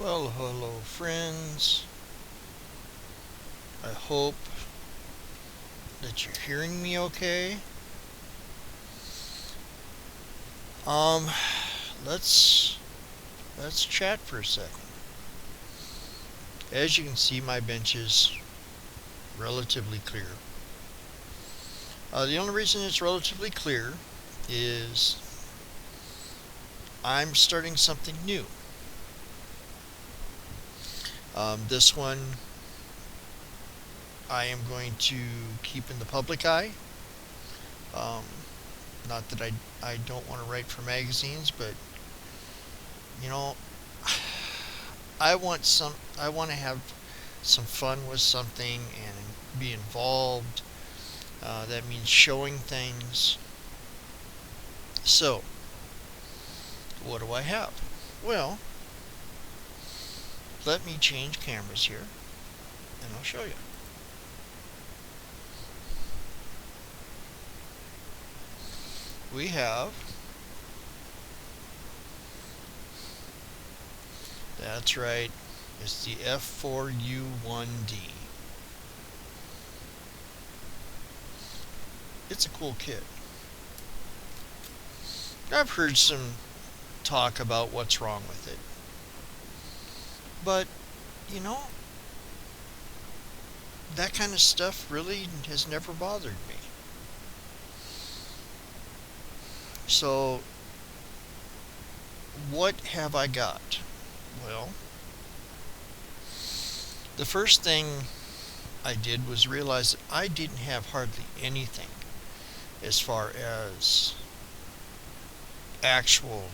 Well, hello friends. I hope that you're hearing me okay. Um, let's chat for a second. As you can see, my bench is relatively clear. The only reason it's relatively clear is I'm starting something new. This one I am going to keep in the public eye. Um, Not that I don't want to write for magazines, but you know, I want to have some fun with something and be involved. That means showing things. So, what do I have? Well, let me change cameras here, and I'll show you. We have, that's right, it's the F4U-D. It's a cool kit. I've heard some talk about what's wrong with it. But, you know, that kind of stuff really has never bothered me. So, what have I got? Well, the first thing I did was realize that I didn't have hardly anything as far as actual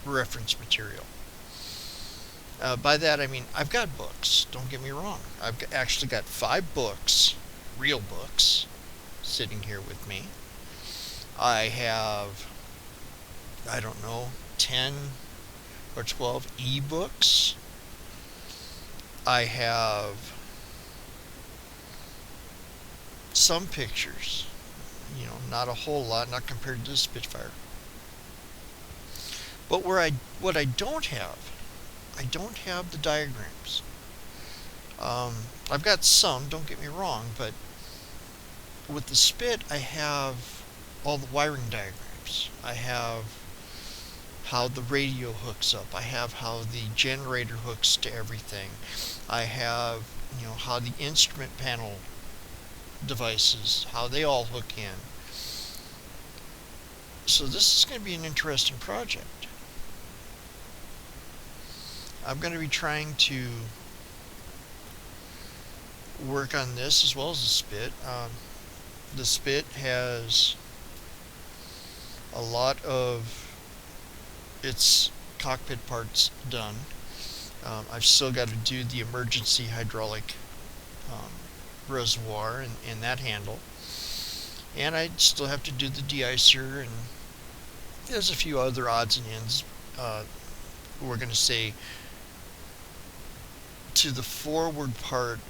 reference material. By that I mean I've got books, don't get me wrong. I've actually got 5 books, real books, sitting here with me. I have, I don't know, 10 or 12 e-books. I have some pictures, not a whole lot, not compared to the Spitfire. But what I don't have the diagrams. I've got some, don't get me wrong, but with the Spit I have all the wiring diagrams. I have how the radio hooks up. I have how the generator hooks to everything. I have, how the instrument panel devices, how they all hook in. So this is going to be an interesting project. I'm going to be trying to work on this as well as the Spit. The Spit has a lot of its cockpit parts done. I've still got to do the emergency hydraulic reservoir and that handle. And I still have to do the de-icer, and there's a few other odds and ends. We're going to say to the forward part,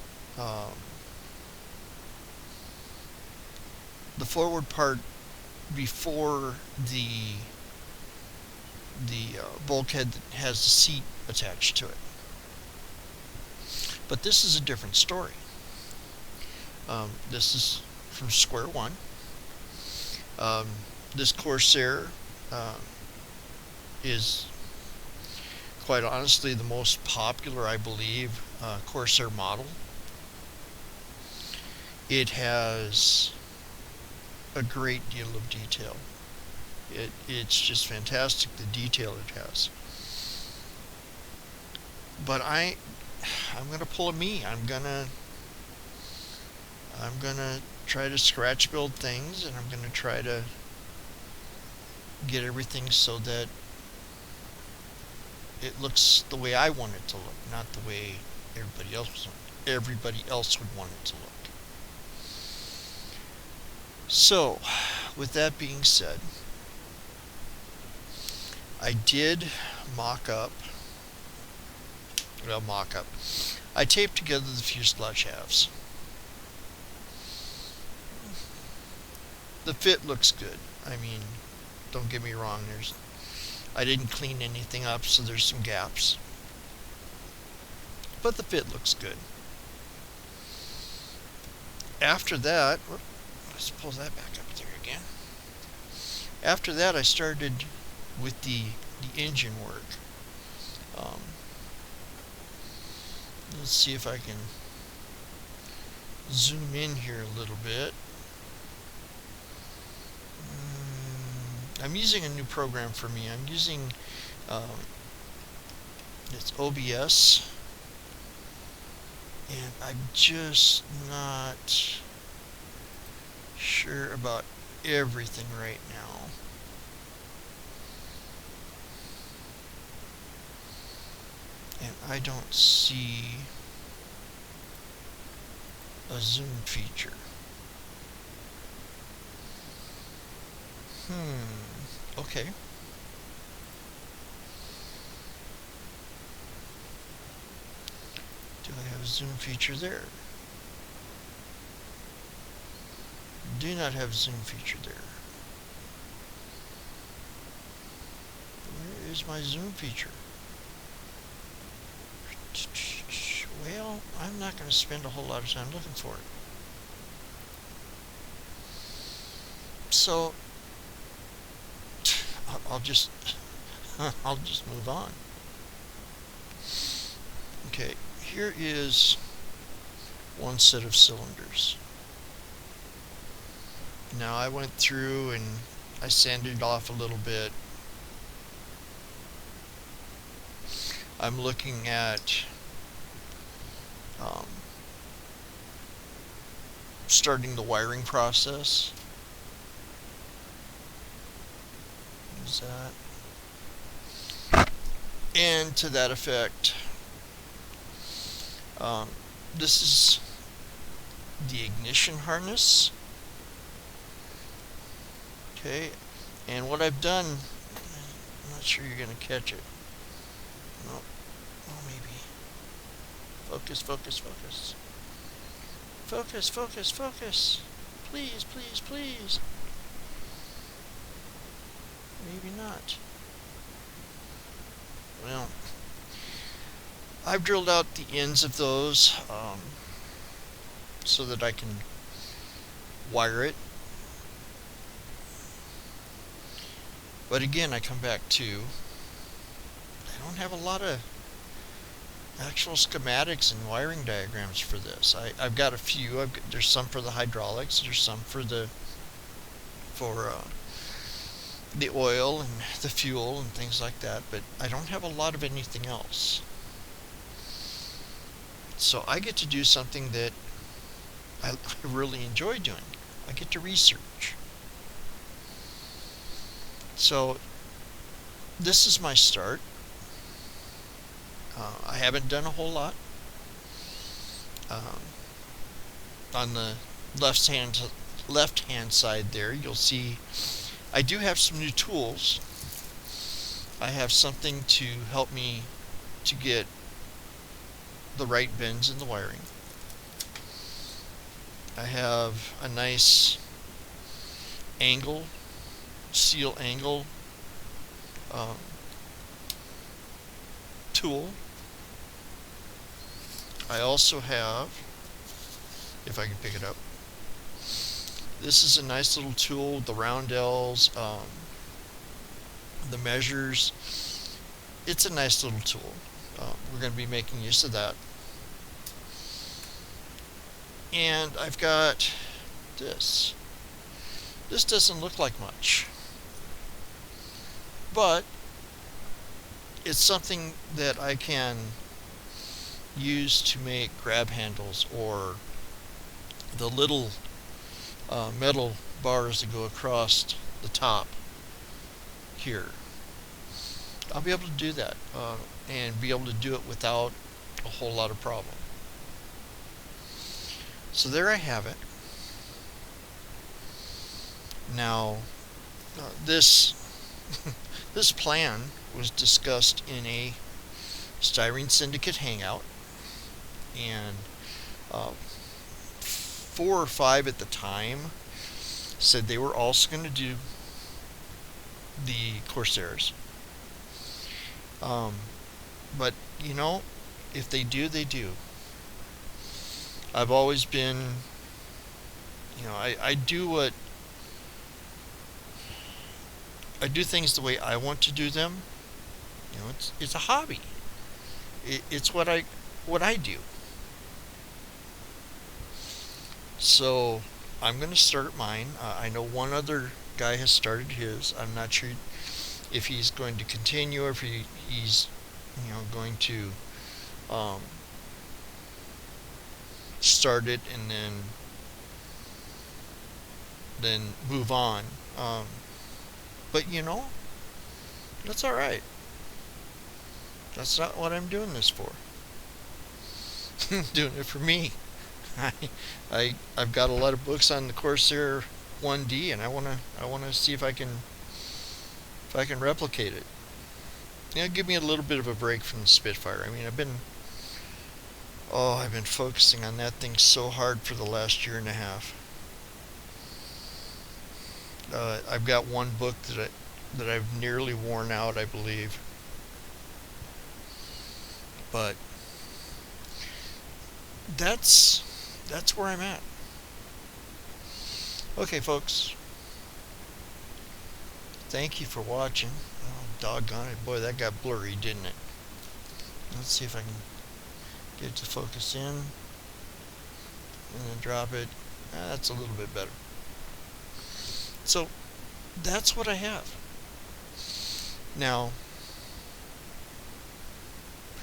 before the bulkhead that has the seat attached to it. But this is a different story. This is from square one. This Corsair is quite honestly the most popular, I believe, Corsair model. It has a great deal of detail. It's just fantastic, the detail it has. But I'm gonna pull a me. I'm gonna try to scratch build things, and I'm gonna try to get everything so that it looks the way I want it to look, not the way everybody else would want it to look. So, with that being said, I did mock up. I taped together the fuselage halves. The fit looks good. I mean, don't get me wrong, I didn't clean anything up, so there's some gaps. But the fit looks good. After that, let's pull that back up there again. After that, I started with the engine work. Let's see if I can zoom in here a little bit. I'm using a new program for me. I'm using it's OBS, and I'm just not sure about everything right now. And I don't see a zoom feature. Okay. Do I have a zoom feature there? Do not have zoom feature there. Where is my zoom feature? Well, I'm not going to spend a whole lot of time looking for it. So I'll just move on. Okay, here is one set of cylinders. Now I went through and I sanded it off a little bit. I'm looking at starting the wiring process. Use that. And to that effect, this is the ignition harness. Okay, and what I've done, I'm not sure you're going to catch it. Nope. Oh, maybe. Focus, focus, focus. Focus, focus, focus. Please, please, please. Maybe not. Well, I've drilled out the ends of those so that I can wire it. But again, I come back to, I don't have a lot of actual schematics and wiring diagrams for this. I've got a few. There's some for the hydraulics. There's some for the oil and the fuel and things like that. But I don't have a lot of anything else. So I get to do something that I really enjoy doing. I get to research. So this is my start. I haven't done a whole lot. On the left-hand side there, you'll see I do have some new tools. I have something to help me to get the right bends in the wiring. I have a nice angle, seal angle tool. I also have, if I can pick it up, this is a nice little tool, the roundels, the measures. It's a nice little tool. We're going to be making use of that. And I've got this. This doesn't look like much, but it's something that I can use to make grab handles or the little metal bars that go across the top here. I'll be able to do that and be able to do it without a whole lot of problem. So there I have it. Now this this plan was discussed in a Styrene Syndicate hangout, and 4 or 5 at the time said they were also going to do the Corsairs. Um, but, you know, if they do, they do. I've always been, I do I do things the way I want to do them. It's a hobby. It's what I do. So I'm going to start mine. I know one other guy has started his. I'm not sure if he's going to continue or if he's going to um, start it and then move on. Um, but that's all right. That's not what I'm doing this for. I'm doing it for me. I, I've got a lot of books on the Corsair 1D, and I wanna see if I can replicate it. Give me a little bit of a break from the Spitfire. I mean, I've been focusing on that thing so hard for the last year and a half. I've got one book that I've nearly worn out, I believe, but that's where I'm at. Okay, folks. Thank you for watching. Oh, doggone it, boy, that got blurry, didn't it? Let's see if I can get it to focus in and then drop it. That's a little bit better. So that's what I have. Now,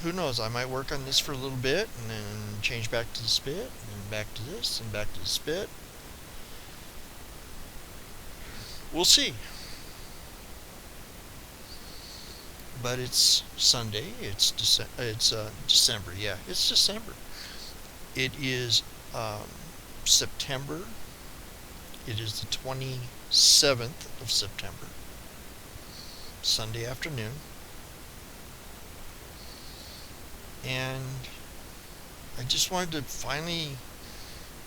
who knows? I might work on this for a little bit and then change back to the Spit and then back to this and back to the Spit. We'll see. But it's Sunday. It's December. Yeah, it's December. It is September. It is the 27th of September. Sunday afternoon. And I just wanted to finally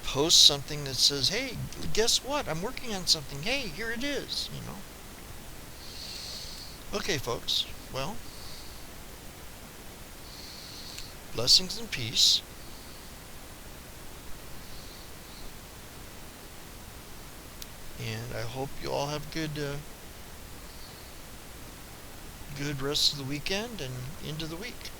post something that says, hey, guess what? I'm working on something. Hey, here it is, Okay, folks. Well, blessings and peace. And I hope you all have good rest of the weekend and into the week.